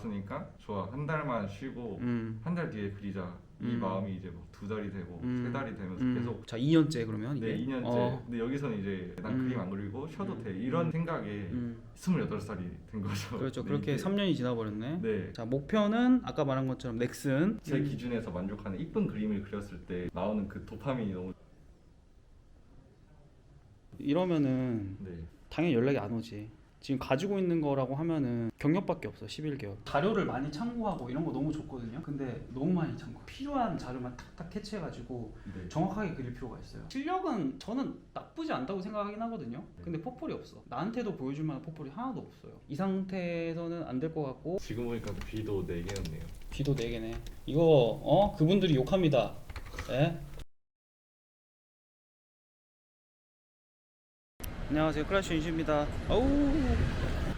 봤으니까 좋아, 한 달만 쉬고 한 달 뒤에 그리자. 이 마음이 이제 뭐 2달이 되고 3달이 되면서 계속. 자, 2년째 그러면 이게? 네, 2년째. 근데 여기서는 이제 난 그림 안 그리고 쉬어도 돼, 이런 생각에 28살이 된 거죠. 그렇죠. 네, 그렇게 이게. 3년이 지나버렸네. 네. 자, 목표는 아까 말한 것처럼 넥슨. 제 기준에서 만족하는 이쁜 그림을 그렸을 때 나오는 그 도파민이 너무. 이러면은 네. 당연히 연락이 안 오지. 지금 가지고 있는 거라고 하면은 경력밖에 없어. 11개월. 자료를 많이 참고하고 이런 거 너무 좋거든요. 근데 너무 많이 참고 필요한 자료만 탁탁 캐치해가지고 네. 정확하게 그릴 필요가 있어요. 실력은 저는 나쁘지 않다고 생각하긴 하거든요. 근데 포폴이 없어. 나한테도 보여줄 만한 포폴이 하나도 없어요. 이 상태에서는 안 될 것 같고. 지금 보니까 B도 4개였네요. B도 4개네. 이거 그분들이 욕합니다. 예? 안녕하세요, 클래시 윤시입니다.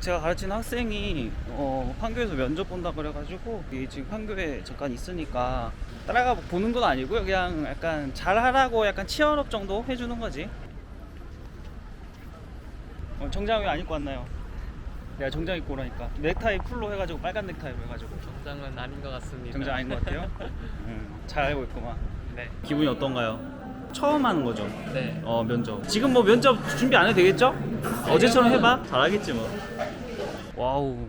제가 가르치는 학생이 판교에서 면접 본다 그래가지고 지금 판교에 잠깐 있으니까 따라가 보는 건 아니고요. 그냥 약간 잘하라고 약간 치얼업 정도 해주는 거지. 정장 왜 안 입고 왔나요? 내가 정장 입고 오라니까. 넥타이 풀로 해가지고 빨간 넥타이로 해가지고. 정장은 아닌 것 같습니다. 정장 아닌 것 같아요? 잘 알고 있구만. 네. 기분이 어떤가요? 처음 하는 거죠? 네. 면접. 지금 뭐 면접 준비 안 해도 되겠죠? 어제처럼 해봐. 잘하겠지 뭐. 와우.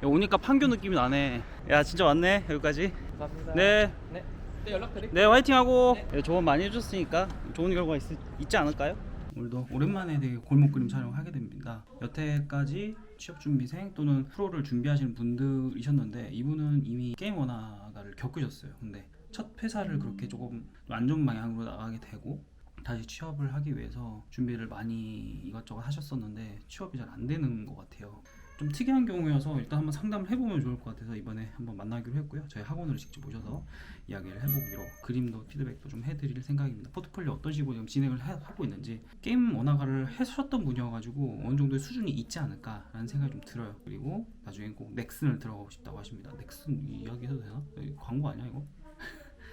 야, 오니까 판교 느낌이 나네. 야, 진짜 왔네 여기까지. 감사합니다. 네. 네. 네, 연락드릴게요. 네, 화이팅하고. 네. 네, 조언 많이 해줬으니까 좋은 결과 있지 않을까요? 오늘도 오랜만에 되게 골목 그림 촬영하게 됩니다. 여태까지 취업준비생 또는 프로를 준비하시는 분들이셨는데 이분은 이미 게임 원화가를 겪으셨어요. 근데 첫 회사를 그렇게 조금 안 좋은 방향으로 나가게 되고 다시 취업을 하기 위해서 준비를 많이 이것저것 하셨었는데 취업이 잘 안 되는 것 같아요. 좀 특이한 경우여서 일단 한번 상담을 해보면 좋을 것 같아서 이번에 한번 만나기로 했고요. 저희 학원으로 직접 오셔서 이야기를 해보기로, 그림도 피드백도 좀 해드릴 생각입니다. 포트폴리오 어떤 식으로 지금 진행을 하고 있는지. 게임 원화가를 하셨던 분이어가지고 어느 정도의 수준이 있지 않을까라는 생각이 좀 들어요. 그리고 나중에 꼭 넥슨을 들어가고 싶다고 하십니다. 넥슨 이야기해도 되나? 광고 아니야 이거?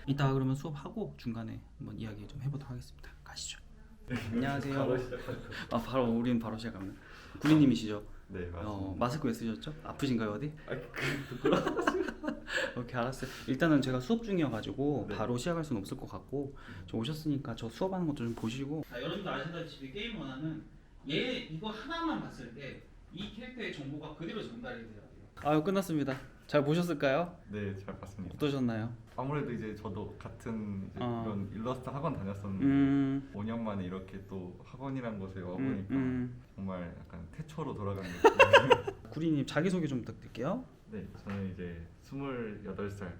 이따가 그러면 수업하고 중간에 한번 이야기 좀 해보도록 하겠습니다. 가시죠. 안녕하세요. 바로 시작할까요? 바로 우리는 바로 시작합니다. 구리님이시죠? 네, 맞습니다. 마스크 왜 쓰셨죠? 아프신가요 어디? 부끄러워. 오케이, 알았어요. 일단은 제가 수업 중이어가지고 네. 바로 시작할 수는 없을 것 같고 저 오셨으니까 저 수업하는 것도 좀 보시고. 자, 여러분도 아시다시피 게임 원화는 얘 이거 하나만 봤을 때 이 캐릭터의 정보가 그대로 전달이 돼요. 아유, 끝났습니다. 잘 보셨을까요? 네, 잘 봤습니다. 어떠셨나요? 아무래도 이제 저도 같은 이제 어. 이런 일러스트 학원 다녔었는데 5년 만에 이렇게 또 학원이란 곳에 와보니까 정말 약간 태초로 돌아간 느낌. 구리님 자기소개 좀 부탁드릴게요. 네, 저는 이제 28살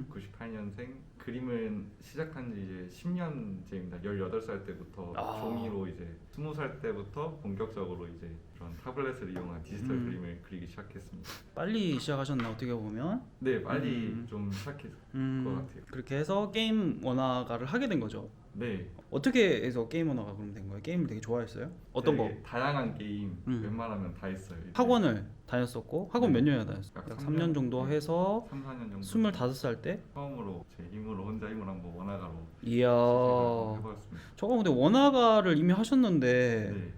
98년생, 그림을 시작한 지 이제 10년째입니다. 18살 때부터 종이로 이제 20살 때부터 본격적으로 이제 그런 타블렛을 이용한 디지털 그림을 그리기 시작했습니다. 빨리 시작하셨나 어떻게 보면. 네, 빨리 좀 시작했을 것 같아요. 그렇게 해서 게임 원화가를 하게 된 거죠. 네, 어떻게 해서 게임 원화가 그럼 된 거예요? 게임을 되게 좋아했어요? 어떤 거? 되게 다양한 게임 웬만하면 다 했어요. 이제 학원을 다녔었고 학원 네. 몇 년이나 다녔어요? 약 약 3년 3년 정도 네. 해서 3, 4년 정도 25살 때? 처음으로 제 힘으로 혼자 힘을 한번 원화가로 이야, 시작을 해보았습니다. 저거 근데 원화가를 이미 하셨는데 네,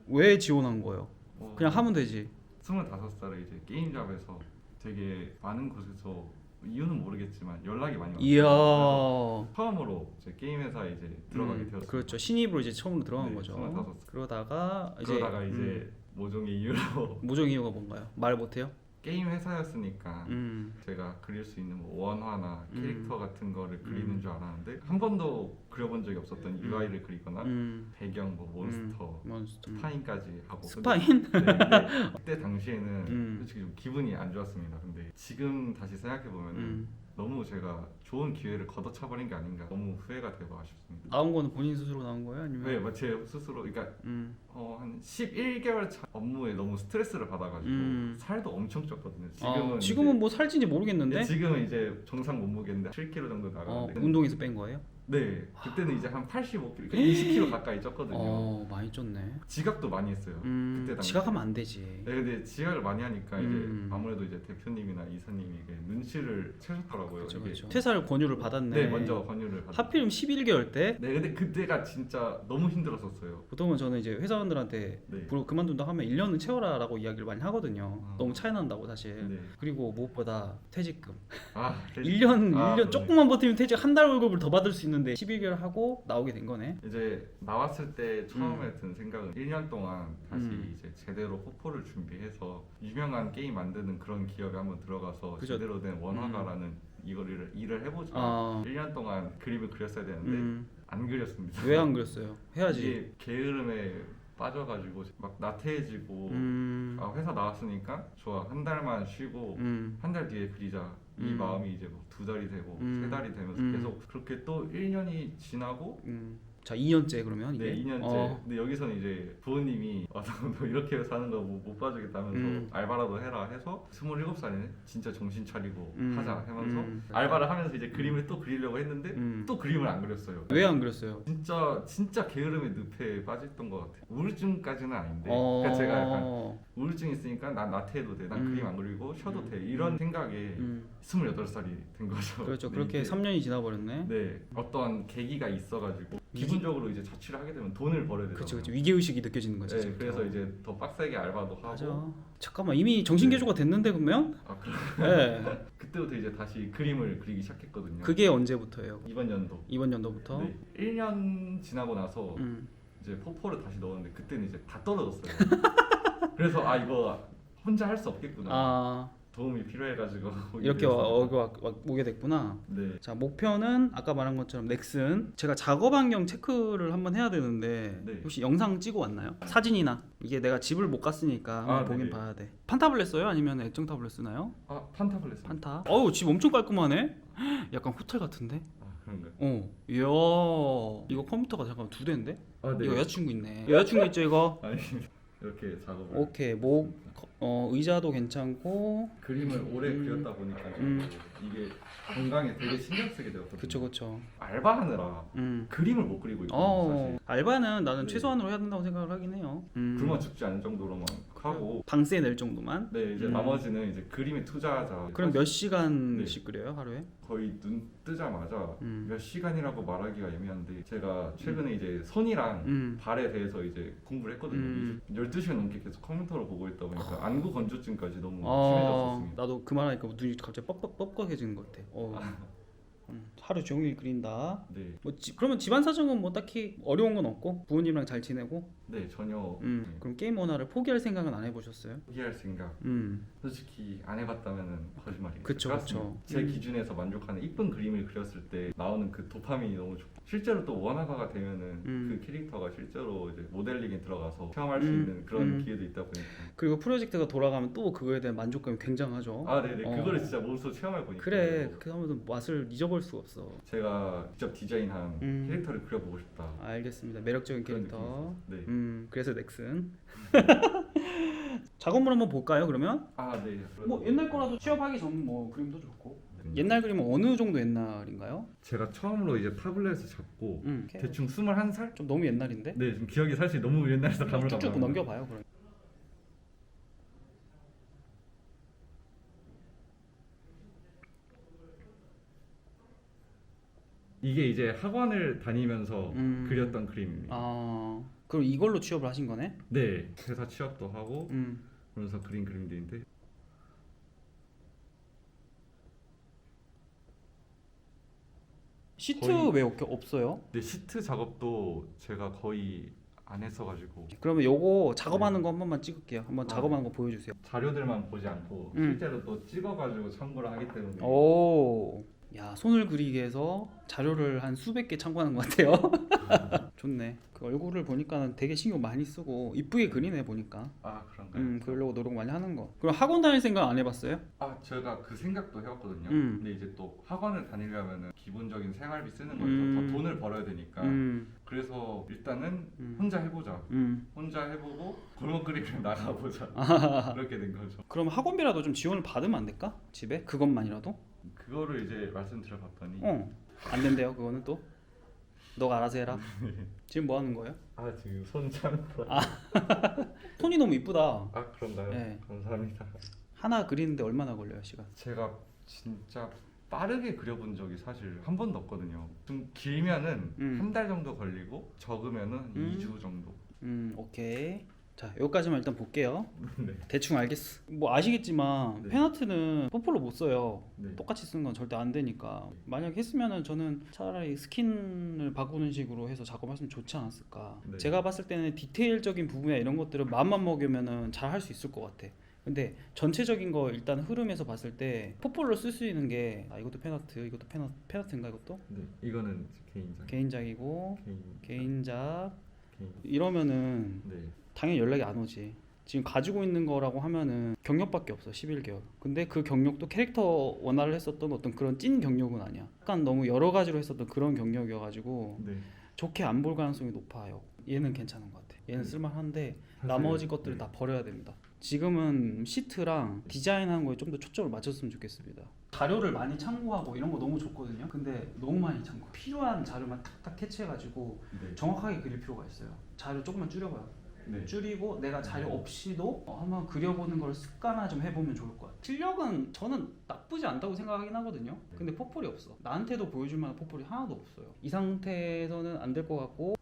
왜 지원한 거예요? 어, 그냥 하면 되지. 25살에 이제 게임잡에서 되게 많은 곳에서 이유는 모르겠지만 연락이 많이 왔어요. 이야, 그래서 처음으로 제 게임 회사에 이제 들어가게 되었어요. 그렇죠. 신입으로 이제 처음으로 들어간 네, 거죠. 25. 그러다가 그러다가 이제 모종의 이유로 모종 이유가 뭔가요? 말 못해요? 게임 회사였으니까 음. 제가 그릴 수 있는 뭐 원화나 캐릭터 같은 거를 그리는 줄 알았는데 한 번도 그려본 적이 없었던 UI를 그리거나 배경, 뭐 몬스터, 스파인까지 하고. 스파인? 근데 그때 당시에는 솔직히 좀 기분이 안 좋았습니다. 근데 지금 다시 생각해 보면은 너무 제가 좋은 기회를 걷어차버린 게 아닌가, 너무 후회가 되고 아쉽습니다. 나온 거는 본인 스스로 나온 거예요? 아니면? 네, 제 스스로. 그러니까 한 11개월 차 업무에 너무 스트레스를 받아가지고 살도 엄청 쪘거든요. 지금은 뭐 살찐지 모르겠는데? 지금은 이제 정상 몸무게인데 7kg 정도 나가는데 운동에서 뺀 거예요? 네, 그때는 이제 한 85kg, 20kg 가까이 쪘거든요. 많이 쪘네. 지각도 많이 했어요. 그때 당시. 지각하면 안 되지. 네, 근데 지각을 많이 하니까 이제 아무래도 이제 대표님이나 이사님이 이게 눈치를 채셨더라고요. 그렇죠, 이게. 그렇죠. 퇴사를 권유를 받았네. 네, 먼저 권유를 받았어요. 하필이면 11개월 때. 네, 근데 그때가 진짜 너무 힘들었었어요. 보통은 저는 이제 회사원들한테 네. 그만둔다 하면 1년은 채워라라고 이야기를 많이 하거든요. 너무 차이 난다고 사실. 네. 그리고 무엇보다 퇴직금. 아, 1년 네. 조금만 버티면 퇴직 한 달 월급을 더 받을 수 있는데 11개월 하고 나오게 된 거네. 이제 나왔을 때 처음에 든 생각은 1년 동안 다시 이제 제대로 포포를 준비해서 유명한 게임 만드는 그런 기업에 한번 들어가서 그죠. 제대로 된 원화가라는 이거를 일을 해보자. 아. 1년 동안 그림을 그렸어야 되는데 안 그렸습니다. 왜 안 그렸어요? 해야지. 이게 게으름에 빠져가지고 막 나태해지고 아, 회사 나왔으니까 좋아 한 달만 쉬고 한 달 뒤에 그리자 이 마음이 이제 뭐 2달이 되고 3달이 되면서 계속 그렇게 또 1년이 지나고 자 2년째 그러면 이게? 네 2년째 근데 여기서는 이제 부모님이 와서 너 이렇게 사는 거 못 봐주겠다면서 알바라도 해라 해서 27살에 진짜 정신 차리고 하자 하면서 알바를 하면서 이제 그림을 또 그리려고 했는데 또 그림을 안 그렸어요. 왜 안 그렸어요? 진짜 게으름의 늪에 빠졌던 것 같아요. 우울증까지는 아닌데 그러니까 제가 약간 우울증 있으니까 난 나태해도 돼. 난 그림 안 그리고 쉬어도 돼. 이런 생각에 28살이 된 거죠. 그렇죠. 네, 그렇게 이게 3년이 지나버렸네. 네, 어떤 계기가 있어가지고 기본적으로 이제 자취를 하게 되면 돈을 벌어야 되잖아요. 그렇죠. 위기 의식이 느껴지는 거지. 네, 그래서 이제 더 빡세게 알바도 하고. 맞아. 잠깐만 이미 정신개조가 됐는데 그러면? 아, 네. 그때부터 이제 다시 그림을 그리기 시작했거든요. 그게 언제부터예요? 이번 연도. 이번 연도부터? 네, 1년 지나고 나서 이제 포포를 다시 넣었는데 그때는 이제 다 떨어졌어요. 그래서 아 이거 혼자 할 수 없겠구나. 아 도움이 필요해가지고 이렇게 오게 됐구나. 네. 자 목표는 아까 말한 것처럼 넥슨. 제가 작업 환경 체크를 한번 해야 되는데 네. 혹시 영상 찍어 왔나요? 사진이나 이게 내가 집을 못 갔으니까 한번 아, 보긴 네네. 봐야 돼. 판타블렛 써요? 아니면 액정 타블렛 쓰나요? 아 판타블렛. 판타. 어우 집 엄청 깔끔하네. 약간 호텔 같은데? 아 그런가요? 이야 이거 컴퓨터가 잠깐 2대인데? 아 네. 이거 여자친구 있네. 여자친구 있죠 이거? 아니 이렇게 작업을. 오케이 의자도 괜찮고. 그림을 오래 그렸다 보니까 이게 건강에 되게 신경 쓰게 되었거든요. 그쵸. 알바하느라 그림을 못 그리고 있거든요. 사실. 알바는 나는 네. 최소한으로 해야 된다고 생각을 하긴 해요. 굶어 죽지 않을 정도로만 하고. 방세 낼 정도만. 네 이제 나머지는 이제 그림에 투자하자. 그럼 몇 시간씩 네. 그려요 하루에? 거의 눈 뜨자마자 몇 시간이라고 말하기가 애매한데 제가 최근에 이제 손이랑 발에 대해서 이제 공부를 했거든요. 12시간 넘게 계속 컴퓨터를 보고 있다 보니까 안구 건조증까지 너무 심해졌었습니다. 나도 그 말하니까 눈이 갑자기 뻑뻑해지는 것 같아. 하루 종일 그린다. 네, 그러면 집안 사정은 뭐 딱히 어려운 건 없고 부모님이랑 잘 지내고. 네 전혀 그럼 게임 원화를 포기할 생각은 안 해보셨어요? 포기할 생각 솔직히 안 해봤다면은 거짓말이에요. 그쵸. 제 기준에서 만족하는 이쁜 그림을 그렸을 때 나오는 그 도파민이 너무 좋고 실제로 또 원화가가 되면은 그 캐릭터가 실제로 이제 모델링에 들어가서 체험할 수 있는 그런 기회도 있다 보니까. 그리고 프로젝트가 돌아가면 또 그거에 대한 만족감이 굉장하죠. 아 네네 그거를 진짜 몸소 체험해 보니까. 그래 그 하면서 맛을 잊어볼 수가 없어. 제가 직접 디자인한 캐릭터를 그려보고 싶다. 알겠습니다. 매력적인 그런 캐릭터. 느낌이 그래서 넥슨. 작업물 한번 볼까요? 그러면? 아 네. 뭐 옛날 거라도 취업하기 전 뭐 그림도 좋고. 옛날 그림은 어느 정도 옛날인가요? 제가 처음으로 이제 타블렛을 잡고 이렇게. 대충 21살? 좀 너무 옛날인데? 네, 지금 기억이 사실 너무 옛날에서 가물가물. 쭉쭉 넘겨봐요. 그럼. 이게 이제 학원을 다니면서 그렸던 그림입니다. 아 그럼 이걸로 취업을 하신 거네? 네, 회사 취업도 하고 그러면서 그린 그림들인데 시트 거의- 왜 없어요? 네, 시트 작업도 제가 거의 안 했어가지고 그러면 요거 작업하는 거 한 번만 찍을게요. 한번 아, 작업하는 거 보여주세요. 자료들만 보지 않고 실제로 또 찍어가지고 참고를 하기 때문에 오, 야 손을 그리기 위해서 자료를 한 수백 개 참고하는 것 같아요. 좋네. 그 얼굴을 보니까는 되게 신경 많이 쓰고 이쁘게 그리네 보니까. 아 그런가요? 그러려고 노력 많이 하는 거. 그럼 학원 다닐 생각 안 해봤어요? 아 제가 그 생각도 해봤거든요. 음. 근데 이제 또 학원을 다니려면은 기본적인 생활비 쓰는 거에서 더 돈을 벌어야 되니까 그래서 일단은 혼자 해보자. 혼자 해보고 골목 그림을 나가보자. 그렇게 된 거죠. 그럼 학원비라도 좀 지원을 받으면 안 될까? 집에 그것만이라도? 그거를 이제 말씀드려봤더니 안 된대요. 그거는 또. 너가 알아서 해라. 지금 뭐 하는 거예요? 아 지금 손 참고. 손이 너무 이쁘다. 아 그런가요? 네. 감사합니다. 하나 그리는데 얼마나 걸려요 시간? 제가 진짜 빠르게 그려본 적이 사실 한 번도 없거든요. 좀 길면은 한 달 정도 걸리고 적으면은 2주 정도. 오케이. 자 여기까지만 일단 볼게요. 네. 대충 알겠어. 뭐 아시겠지만 네. 펜아트는 뽀폴로 못 써요. 네. 똑같이 쓰는 건 절대 안 되니까. 만약 했으면은 저는 차라리 스킨을 바꾸는 식으로 해서 작업했으면 좋지 않았을까. 네. 제가 봤을 때는 디테일적인 부분이나 이런 것들은 마음만 먹으면은 잘 할 수 있을 것 같아. 근데 전체적인 거 일단 흐름에서 봤을 때 뽀폴로 쓸 수 있는 게 이것도 펜아트, 이것도 펜아트인가 이것도? 네. 이거는 개인작. 개인작이고 개인작 개인. 이러면은 네. 당연히 연락이 안 오지. 지금 가지고 있는 거라고 하면은 경력밖에 없어. 11개월. 근데 그 경력도 캐릭터 원화를 했었던 어떤 그런 찐 경력은 아니야. 약간 너무 여러 가지로 했었던 그런 경력이어가지고 네. 좋게 안 볼 가능성이 높아요. 얘는 괜찮은 것 같아. 얘는 쓸만한데 사실, 나머지 것들은 네. 다 버려야 됩니다. 지금은 시트랑 디자인하는 거에 좀 더 초점을 맞췄으면 좋겠습니다. 자료를 많이 참고하고 이런 거 너무 좋거든요. 근데 너무 많이 참고 필요한 자료만 탁탁 캐치해가지고 네. 정확하게 그릴 필요가 있어요. 자료 조금만 줄여봐요. 네. 줄이고 내가 자료 없이도 한번 그려보는 걸 습관화 좀 해보면 좋을 것 같아요. 실력은 저는 나쁘지 않다고 생각하긴 하거든요. 근데 포폴이 없어. 나한테도 보여줄 만한 포폴이 하나도 없어요. 이 상태에서는 안 될 것 같고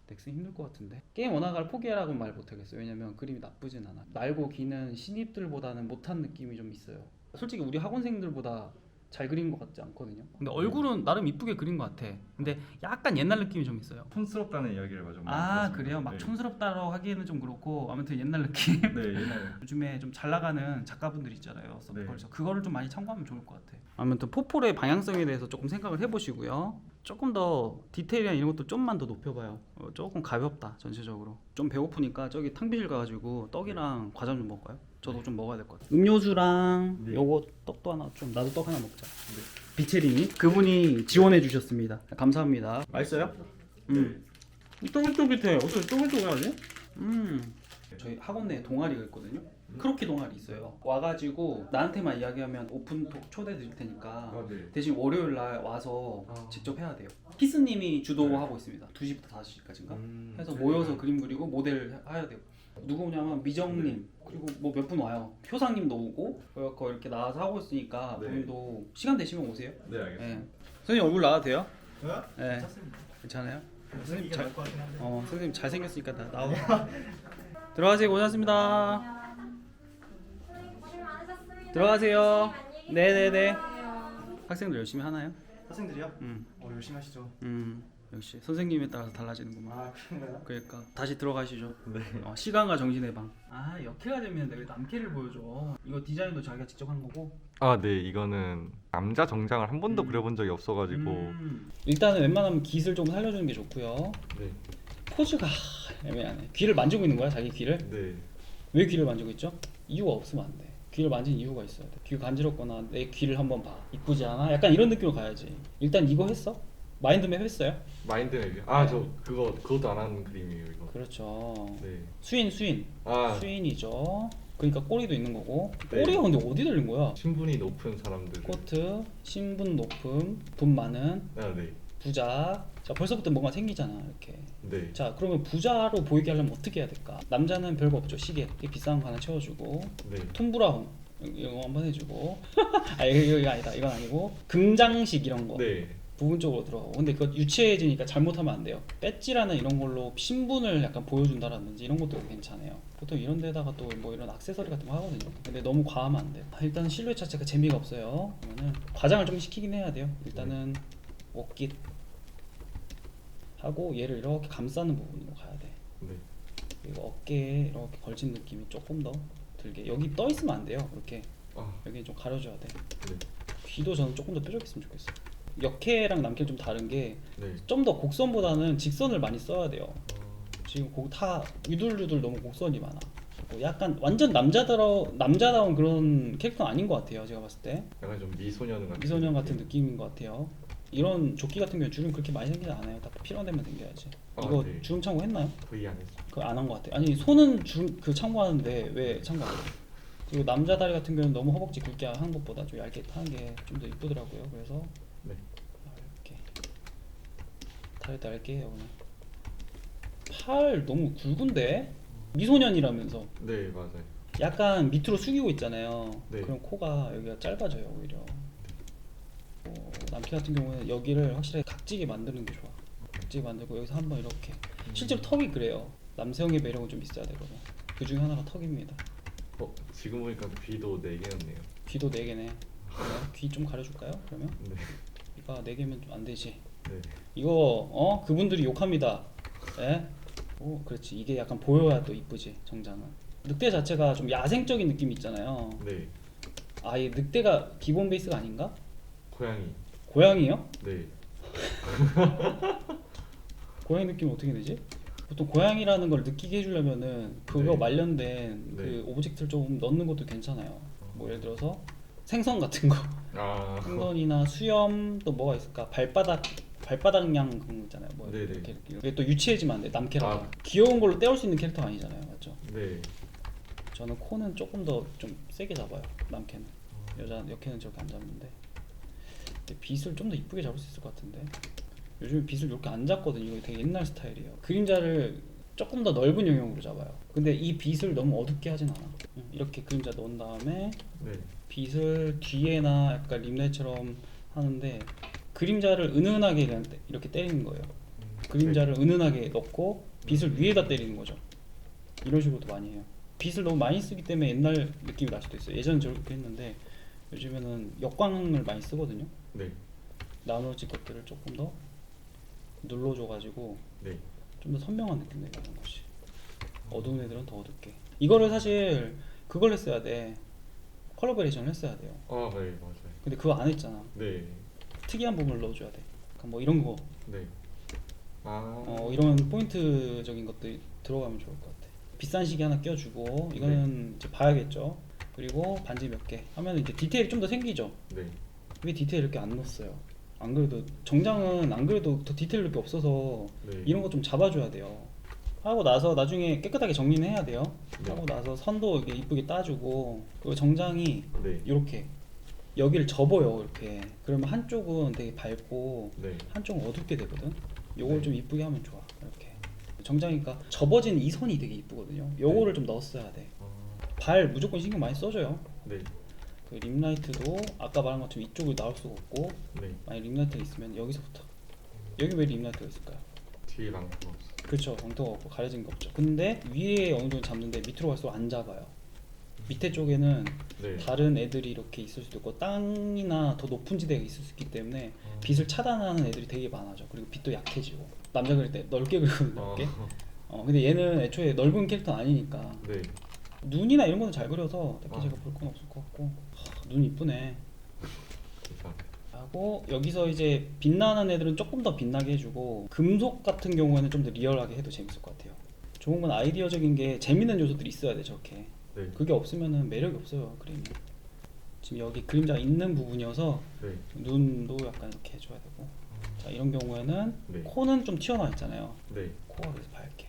넥슨 힘들 것 같은데 게임 원화가를 포기하라고는 말 못하겠어요. 왜냐면 그림이 나쁘진 않아. 날고 기는 신입들보다는 못한 느낌이 좀 있어요. 솔직히 우리 학원생들보다 잘 그린 것 같지 않거든요. 근데 얼굴은 나름 이쁘게 그린 것 같아. 근데 약간 옛날 느낌이 좀 있어요. 촌스럽다는 이야기를 좀 많이 아 들었습니다. 그래요? 막 네. 촌스럽다고 하기에는 좀 그렇고 아무튼 옛날 느낌. 네 옛날. 요즘에 좀 잘 나가는 작가분들 있잖아요. 서브컬처. 네. 그거를 좀 많이 참고하면 좋을 것 같아. 아무튼 포폴의 방향성에 대해서 조금 생각을 해보시고요. 조금 더 디테일이나 이런 것도 좀만 더 높여봐요. 조금 가볍다 전체적으로. 좀 배고프니까 저기 탕비실 가가지고 떡이랑 과자 좀 먹을까요? 저도 좀 먹어야 될 것 같아요. 음료수랑 네. 요거 떡도 하나 좀 나도 떡 하나 먹자. 네. 비체리님 그분이 지원해 주셨습니다. 감사합니다. 맛있어요? 쫄깃쫄깃해. 어떻게 쫄깃쫄깃하지? 저희 학원 내에 동아리가 있거든요. 크로키 동아리 있어요. 와가지고 나한테만 이야기하면 오픈톡 초대 드릴 테니까 아 네. 대신 월요일 날 와서 직접 해야 돼요. 피스님이 주도하고 있습니다. 2시부터 5시까지인가? 해서 모여서 그림 그리고 모델 해야 돼요. 누구 오냐면 미정님 그리고 뭐 몇 분 와요. 효상님도 오고 그래서 이렇게 나와서 하고 있으니까 네. 본인도 시간 되시면 오세요. 네 알겠습니다. 네. 선생님 얼굴 나와도 돼요? 저요? 네. 괜찮습니다. 괜찮아요? 선생님 이게 나을 것 같긴 한데. 선생님 잘생겼으니까 나오고 들어가세요. 고생하셨습니다. 들어가세요. 네네네. 학생들 열심히 하나요? 학생들이요? 열심히 하시죠. 역시 선생님에 따라서 달라지는구만. 아 그런가요? 그러니까 다시 들어가시죠. 네. 시간과 정신의 방. 역해가 되면 왜 남캐를 보여줘? 이거 디자인도 자기가 직접 한 거고? 아 네 이거는 남자 정장을 한 번도 그려본 적이 없어가지고. 일단은 웬만하면 깃을 좀 살려주는 게 좋고요. 네. 포즈가 애매하네. 귀를 만지고 있는 거야 자기 귀를? 네. 왜 귀를 만지고 있죠? 이유가 없으면 안 돼. 귀를 만진 이유가 있어야 돼. 귀 간지럽거나 내 귀를 한번 봐. 이쁘지 않아? 약간 이런 느낌으로 가야지. 일단 이거 했어? 마인드맵 했어요? 마인드맵이요? 아저 그것도 안 하는 그림이에요 이거. 그렇죠. 네. 수인. 아 수인이죠. 그러니까 꼬리도 있는 거고. 네. 꼬리가 근데 어디 들린 거야? 신분이 높은 사람들. 코트, 신분 높음, 돈 많은, 아 네. 부자. 자 벌써부터 뭔가 생기잖아 이렇게. 네. 자 그러면 부자로 보이게 하려면 어떻게 해야 될까? 남자는 별거 없죠. 시계 비싼 거 하나 채워주고, 네. 톰브라운 이거 한번 해주고. 이거 아니다. 이건 아니고 금장식 이런 거 네. 부분적으로 들어가고. 근데 그거 유치해지니까 잘못하면 안 돼요. 배지라는 이런 걸로 신분을 약간 보여준다라든지 이런 것도 괜찮아요. 보통 이런 데다가 또 뭐 이런 액세서리 같은 거 하거든요. 근데 너무 과하면 안 돼요. 일단은 실루엣 자체가 재미가 없어요. 그러면은 과장을 좀 시키긴 해야 돼요. 일단은 옷깃 하고 얘를 이렇게 감싸는 부분으로 가야 돼. 네. 그리고 어깨에 이렇게 걸친 느낌이 조금 더 들게. 여기 떠 있으면 안 돼요. 이렇게 아 여기 좀 가려줘야 돼. 네. 귀도 저는 조금 더 뾰족했으면 좋겠어. 역해랑 남캐 좀 다른 게 네. 좀 더 곡선보다는 직선을 많이 써야 돼요. 지금 다 유들유들 너무 곡선이 많아. 약간 완전 남자다운 그런 캐릭터는 아닌 것 같아요. 제가 봤을 때 약간 좀 미소년 같은. 미소년 같은 느낌인 것 같아요. 이런 조끼 같은 경우는 주름 그렇게 많이 생기지 않아요. 다 필요한 데만 생겨야지. 이거 네. 주름 참고했나요? 거의 안 했어. 그거 안 한 것 같아요. 아니 손은 주름 그 참고하는데 왜 참고 안 해요? 그리고 남자 다리 같은 경우는 너무 허벅지 굵게 한 것보다 좀 얇게 타는 게 좀 더 이쁘더라고요. 그래서 네. 이렇게 일단 할게요. 오늘. 팔 너무 굵은데? 미소년이라면서 네 맞아요. 약간 밑으로 숙이고 있잖아요. 네. 그럼 코가 여기가 짧아져요 오히려. 남캐 같은 경우는 여기를 확실히 각지게 만드는 게 좋아. 각지게 만들고 여기서 한번 이렇게. 실제로 턱이 그래요. 남성의 매력은 좀 있어야 되거든. 그 중에 하나가 턱입니다. 지금 보니까 귀도 4개였네요. 귀도 4개네. 귀 좀 가려줄까요? 그러면? 네. 귀가 4개면 좀 안 되지. 네. 이거 그분들이 욕합니다. 예? 오, 그렇지. 이게 약간 보여야 또 이쁘지. 정장은. 늑대 자체가 좀 야생적인 느낌이 있잖아요. 네. 아예 늑대가 기본 베이스가 아닌가? 고양이. 고양이요? 네. 고양이 느낌이 어떻게 되지? 보통 고양이라는 걸 느끼게 해주려면은 그거 네. 관련된 네. 그 오브젝트를 좀 넣는 것도 괜찮아요. 뭐 예를 들어서 생선 같은 거, 아. 생선이나 수염 또 뭐가 있을까? 발바닥냥 그런 거 있잖아요. 뭐 네네. 이렇게 이게 또 유치해지면 안 돼. 남캐라서 아. 귀여운 걸로 때울 수 있는 캐릭터가 아니잖아요, 맞죠? 네. 저는 코는 조금 더 좀 세게 잡아요. 남캐는 여캐는 저렇게 안 잡는데. 근데 빗을 좀 더 이쁘게 잡을 수 있을 것 같은데. 요즘 빗을 이렇게 안 잡거든요. 이거 되게 옛날 스타일이에요. 그림자를 조금 더 넓은 영역으로 잡아요. 근데 이 빗을 너무 어둡게 하진 않아. 이렇게 그림자 넣은 다음에 네. 빗을 뒤에나 약간 림라이트처럼 하는데 그림자를 은은하게 그냥 이렇게 때리는 거예요. 그림자를 은은하게 넣고 빗을 위에다 때리는 거죠. 이런 식으로도 많이 해요. 빗을 너무 많이 쓰기 때문에 옛날 느낌이 날 수도 있어요. 예전엔 저렇게 했는데 요즘에는 역광을 많이 쓰거든요. 네. 나누어질 것들을 조금 더 눌러줘가지고 네. 좀 더 선명한 느낌 내는 것이. 어두운 애들은 더 어둡게. 이거를 사실 그걸 했어야 돼. 컬러 베리에이션을 했어야 돼요. 아, 네, 맞아요. 근데 그거 안 했잖아. 네. 특이한 부분을 넣어줘야 돼. 그러니까 뭐 이런 거, 네. 아. 이런 포인트적인 것들이 들어가면 좋을 것 같아. 비싼 시계 하나 껴주고 이거는 이제 봐야겠죠. 그리고 반지 몇 개 하면 이제 디테일이 좀 더 생기죠. 네. 왜 디테일 이렇게 안 넣었어요? 안 그래도 정장은 안 그래도 더 디테일 이렇게 없어서 네. 이런 거 좀 잡아줘야 돼요. 하고 나서 나중에 깨끗하게 정리는 해야 돼요. 네. 하고 나서 선도 이렇게 이쁘게 따주고 그리고 정장이 네. 이렇게 여기를 접어요. 이렇게 그러면 한쪽은 되게 밝고 네. 한쪽은 어둡게 되거든. 요걸 네. 좀 이쁘게 하면 좋아. 이렇게 정장이니까 접어진 이 선이 되게 이쁘거든요. 요거를 좀 넣었어야 돼. 아. 발 무조건 신경 많이 써줘요. 네. 그 림라이트도 아까 말한 것처럼 이쪽으로 나올 수가 없고 네. 만약 림라이트가 있으면 여기서부터 여기 왜 림라이트가 있을까요? 뒤에 망토가 없어. 그렇죠. 방토가 없고 가려진 게 없죠. 근데 위에 어느 정도 잡는데 밑으로 갈수록 안 잡아요. 밑에 쪽에는 네. 다른 애들이 이렇게 있을 수도 있고 땅이나 더 높은 지대가 있을 수 있기 때문에 빛을 차단하는 애들이 되게 많아져. 그리고 빛도 약해지고 남자 그릴 때 넓게 그리거든. 넓게. 근데 얘는 애초에 넓은 캐릭터는 아니니까 네. 눈이나 이런 거는 잘 그려서 딱히 아. 제가 볼 건 없을 것 같고. 눈 이쁘네. 감사합니다. 하고 여기서 이제 빛나는 애들은 조금 더 빛나게 해주고 금속 같은 경우에는 좀 더 리얼하게 해도 재밌을 것 같아요. 좋은 건 아이디어적인 게 재밌는 요소들이 있어야 돼. 저렇게 네. 그게 없으면은 매력이 없어요. 그림이. 지금 여기 그림자가 있는 부분이어서 네. 눈도 약간 이렇게 해줘야 되고. 자, 이런 경우에는 네. 코는 좀 튀어나와 있잖아요. 네. 코가 그래서 밝게.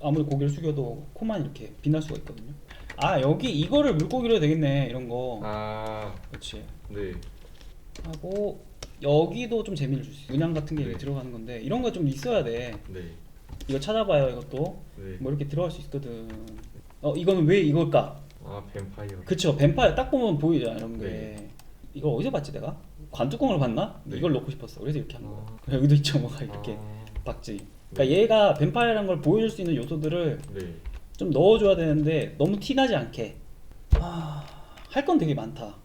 아무리 고개를 숙여도 코만 이렇게 빛날 수가 있거든요. 아, 여기 이거를 물고기로 해야 되겠네. 이런 거. 아. 그렇지. 네. 하고 여기도 좀 재미를 줄 수 있어요. 문양 같은 게 네. 여기 들어가는 건데 이런 거 좀 있어야 돼. 네. 이거 찾아봐요. 이것도 네. 뭐 이렇게 들어갈 수 있거든. 이거는 왜 이걸까? 아, 뱀파이어. 그쵸. 뱀파이어 딱 보면 보이잖아. 이런 게. 네. 이거 어디서 봤지 내가? 관뚜껑으로 봤나? 네. 이걸 넣고 싶었어. 그래서 이렇게 한 거야. 아. 여기도 있죠. 뭐가 이렇게 박지. 그러니까 얘가 뱀파이어라는 걸 보여줄 수 있는 요소들을 네. 좀 넣어줘야 되는데 너무 티나지 않게. 할 건 되게 많다.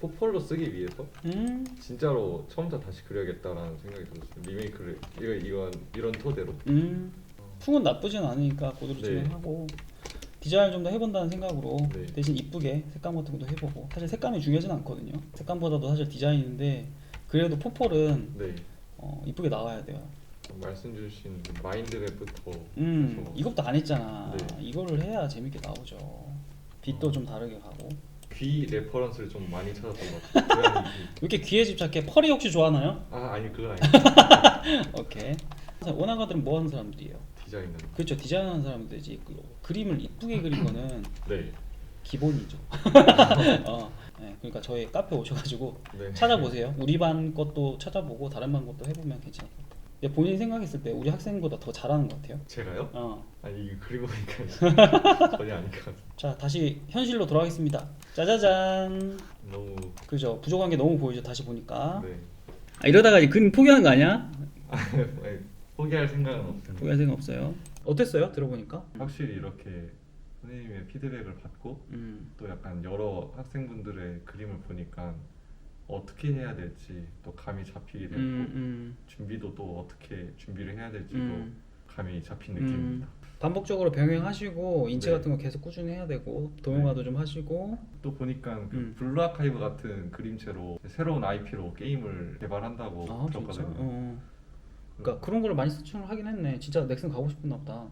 포폴로 쓰기 위해서 음. 진짜로 처음부터 다시 그려야겠다라는 생각이 들었어요. 리메이크를 이런 토대로. 풍은 나쁘진 않으니까 그대로 네. 진행하고 디자인을 좀 더 해본다는 생각으로 네. 대신 이쁘게 색감 같은 것도 해보고 사실 색감이 중요하진 않거든요. 색감보다도 사실 디자인인데 그래도 포폴은 네. 이쁘게 나와야 돼요. 말씀 주신 마인드맵부터 해서 이것도 안 했잖아. 네. 이거를 해야 재밌게 나오죠. 빛도 좀 다르게 가고. 귀 레퍼런스를 좀 많이 찾았던 것 같아요. 고양이 귀. 왜 이렇게 귀에 집착해? 펄이 혹시 좋아하나요? 아, 아니 그건 아니에요. 오케이. 오나가들은 뭐 하는 사람들이에요? 디자인은. 그렇죠. 디자인하는 사람들이지. 그림을 이쁘게 그린 거는 네. 기본이죠. 네, 그러니까 저희 카페 오셔가지고 네. 찾아보세요. 우리 반 것도 찾아보고 다른 반 것도 해보면 괜찮을 것 같아요. 근데 본인이 생각했을 때 우리 학생보다 더 잘하는 것 같아요. 제가요? 어. 아니 이거 그리고 보니까 전혀 아닌 것 같아요. 자 다시 현실로 돌아가겠습니다. 짜자잔. 너무 그죠? 부족한 게 너무 보이죠. 다시 보니까. 네. 이러다가 이제 그림 포기하는 거 아니야? 아니, 포기할 생각은 없습니다. 포기할 생각 없어요. 어땠어요? 들어보니까? 확실히 이렇게 선생님의 피드백을 받고 또 약간 여러 학생분들의 그림을 보니까 어떻게 해야 될지 또 감이 잡히게 되고 준비도 또 어떻게 준비를 해야 될지도 감이 잡힌 느낌입니다. 반복적으로 병행하시고 인체 네. 같은 거 계속 꾸준히 해야 되고 도형화도 좀 하시고. 또 보니까 그 블루 아카이브 같은 그림체로 새로운 IP로 게임을 개발한다고 아 진짜? 들었거든요. 그러니까 그런 걸 많이 추천을 하긴 했네. 진짜 넥슨 가고 싶었나 보다.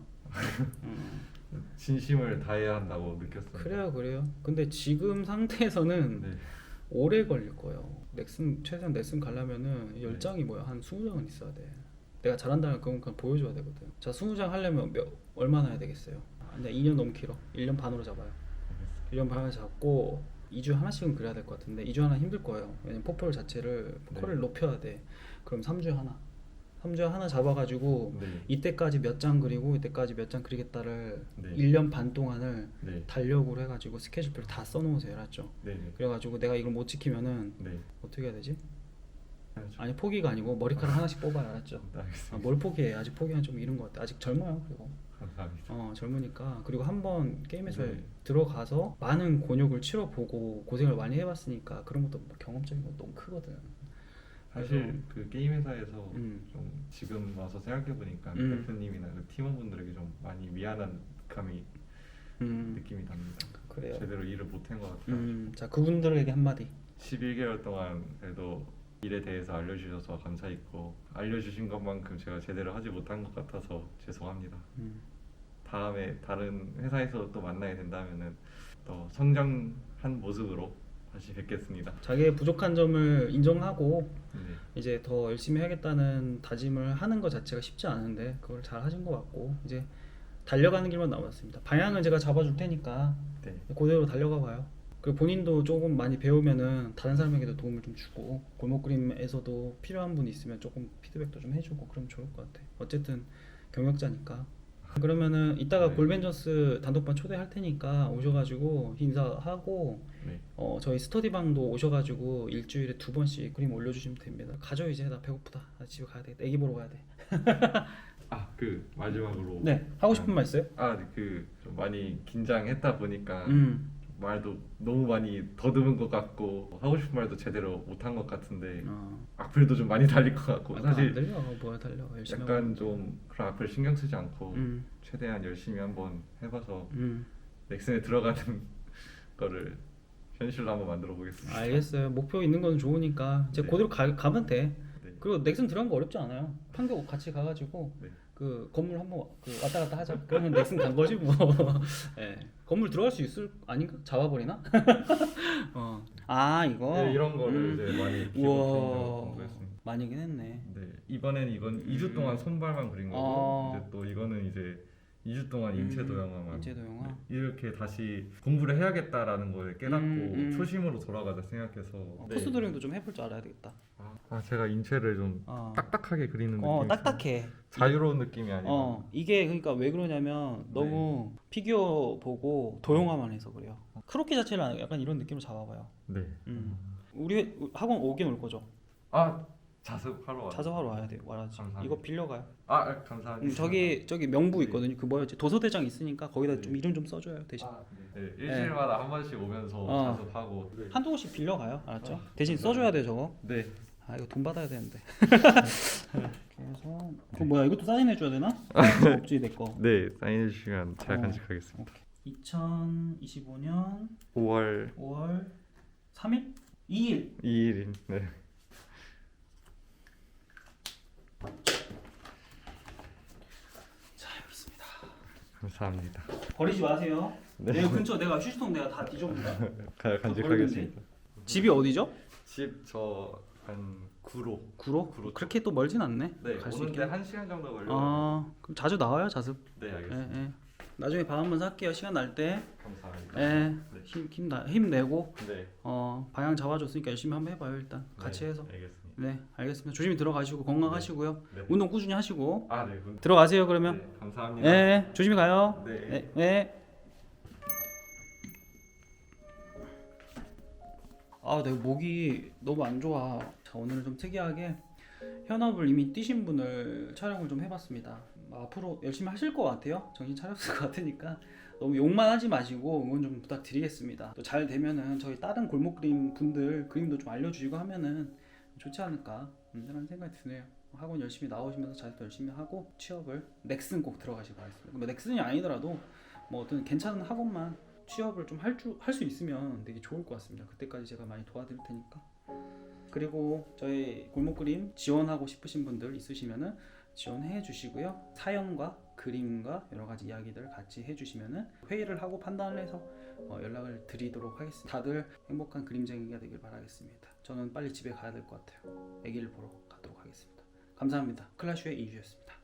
진심을 다해야 한다고 느꼈어요. 그래요. 근데 지금 상태에서는 네. 오래 걸릴 거예요. 최대한 넥슨 가려면은 10장이 뭐야? 한 20장은 있어야 돼. 내가 잘한다는 그건 그냥 보여줘야 되거든. 자 20장 하려면 얼마나 해야 되겠어요? 근데 2년 너무 길어. 1년 반으로 잡아요. 1년 반을 잡고 2주 하나씩은 그려야 될 것 같은데 2주 하나 힘들 거예요. 왜냐면 포컬 네. 높여야 돼. 그럼 3주에 하나 잡아가지고 네. 이때까지 몇 장 그리고 이때까지 몇 장 그리겠다를 네. 1년 반 동안을 네. 달력으로 해가지고 스케줄표를 다 써놓으세요. 알았죠? 네. 그래가지고 내가 이걸 못 지키면은 네. 어떻게 해야 되지? 해야죠. 아니 포기가 아니고 머리카락 하나씩 뽑아야. 알았죠? 네, 알겠습니다. 뭘 포기해? 아직 포기하면 좀 이른 것 같아. 아직 젊어요. 그리고 감사합니다. 젊으니까. 그리고 한번 게임에서 네. 들어가서 많은 곤욕을 치러보고 고생을 많이 해봤으니까 그런 것도 감업적인 거 너무 크거든. 사실 그 게임 회사에서 음. 좀 지금 와서 생각해 보니까 대표님이나 그 팀원분들에게 좀 많이 미안한 감이 느낌이 납니다. 그래요. 제대로 일을 못한 것 같아요. 자 그분들에게 한마디. 11개월 동안 그래도 일에 대해서 알려주셔서 감사했고 알려주신 것만큼 제가 제대로 하지 못한 것 같아서 죄송합니다. 다음에 다른 회사에서 또 만나게 된다면은 더 성장한 모습으로 다시 뵙겠습니다. 자기의 부족한 점을 인정하고 네. 이제 더 열심히 하겠다는 다짐을 하는 것 자체가 쉽지 않은데 그걸 잘 하신 것 같고 이제 달려가는 길만 남았습니다. 방향은 제가 잡아줄 테니까 네. 그대로 달려가 봐요. 그리고 본인도 조금 많이 배우면은 다른 사람에게도 도움을 좀 주고 골목 그림에서도 필요한 분 있으면 조금 피드백도 좀 해주고 그러면 좋을 것 같아. 어쨌든 경력자니까. 그러면은 이따가 네. 골벤져스 단독반 초대할 테니까 오셔가지고 인사하고 네. 저희 스터디방도 오셔가지고 일주일에 2번씩 그림 올려주시면 됩니다. 가죠 이제. 나 배고프다. 나 집에 가야 돼. 애기 보러 가야 돼. 그 마지막으로 네. 하고 싶은 말 있어요? 좀 많이 긴장했다 보니까 음. 말도 너무 많이 더듬은 것 같고 하고 싶은 말도 제대로 못한 것 같은데 어. 악플도 좀 많이 달릴 것 같고 안 사실 들려. 뭐야 달려. 열심히 약간 하고. 좀 그런 악플 신경 쓰지 않고 음. 최대한 열심히 한번 해봐서 음. 넥슨에 들어가는 거를 현실로 한번 만들어 보겠습니다. 알겠어요. 목표 있는 건 좋으니까 이제 네. 그대로 가면 돼. 네. 그리고 넥슨 들어간 거 어렵지 않아요. 판교 같이 가가지고 네. 그 건물 한번 왔다 갔다 하자. 그러면 넥슨 간 거지 뭐. 예. 건물 들어갈 수 있을 아닌가? 잡아버리나? 이거. 네, 이런 거를 이제 많이 기록해서 공부했습니다. 많이긴 했네. 네, 이번엔 이건 2주 동안 손발만 그린 거고 이제 또 이거는 이제 2주 동안 인체 도형화만 인체 도형화. 네, 이렇게 다시 공부를 해야겠다라는 걸 깨닫고 초심으로 돌아가자 생각해서 포스 드로잉도 좀 해볼 줄 알아야 되겠다. 제가 인체를 좀 딱딱하게 그리는 느낌이 딱딱해. 자유로운 느낌이 아니라 이게 그러니까 왜 그러냐면 너무 피규어 보고 도형화만 해서 그래요. 크로키 자체를 약간 이런 느낌으로 잡아봐요. 네. 우리 학원 오게 올 거죠? 자습하러 와요. 자습하러 와야 돼요. 와야지. 감사합니다. 이거 빌려가요. 감사합니다. 저기 명부 있거든요. 그 뭐였지? 도서대장 있으니까 거기다 좀 이름 좀 써줘요 대신. 네, 일주일마다 한 번씩 오면서 자습하고 한두 곳씩 빌려가요. 알았죠? 대신 써줘야 돼 저거. 네. 이거 돈 받아야 되는데. 그래서 그 뭐야 이것도 사인해 줘야 되나? 없지 내 거. 네, 사인해 주시면 제가 간직하겠습니다. 2025년 5월 3일? 2일. 2일인. 네. 자 여기 있습니다. 감사합니다. 버리지 마세요. 네. 내 근처 내가 휴지통 내가 다 뒤져본다. 간직하겠습니다. 집이 어디죠? 집 저 한 9로. 구로? 구로. 그렇게 또 멀진 않네. 네, 갈 수 오는데 있게. 1시간 정도 걸려요. 그럼 자주 나와요 자습. 네, 알겠습니다. 예. 나중에 방 한번 살게요. 시간 날 때. 감사합니다. 예. 네. 힘내고 네. 방향 잡아줬으니까 열심히 한번 해봐요 일단. 같이 네, 해서. 알겠습니다. 네, 알겠습니다. 조심히 들어가시고 건강하시고요. 네. 운동 꾸준히 하시고 아, 네. 들어가세요. 그러면 네, 감사합니다. 네, 조심히 가요. 네. 네. 네. 아, 내 목이 너무 안 좋아. 자, 오늘은 좀 특이하게 현업을 이미 뛰신 분을 촬영을 좀 해봤습니다. 앞으로 열심히 하실 것 같아요. 정신 차렸을 것 같으니까 너무 욕만 하지 마시고 응원 좀 부탁드리겠습니다. 또 잘 되면은 저희 다른 골목 그림 분들 그림도 좀 알려주시고 하면은 좋지 않을까 라는 생각이 드네요. 학원 열심히 나오시면서 자습도 열심히 하고 취업을 넥슨 꼭 들어가시기 바라겠습니다. 뭐 넥슨이 아니더라도 뭐 어떤 괜찮은 학원만 취업을 좀 할 수 있으면 되게 좋을 것 같습니다. 그때까지 제가 많이 도와드릴 테니까. 그리고 저희 골목 그림 지원하고 싶으신 분들 있으시면은 지원해 주시고요. 사연과 그림과 여러 가지 이야기들 같이 해 주시면은 회의를 하고 판단을 해서 연락을 드리도록 하겠습니다. 다들 행복한 그림쟁이가 되길 바라겠습니다. 저는 빨리 집에 가야 될 것 같아요. 아기를 보러 가도록 하겠습니다. 감사합니다. 클라슈의 이주였습니다.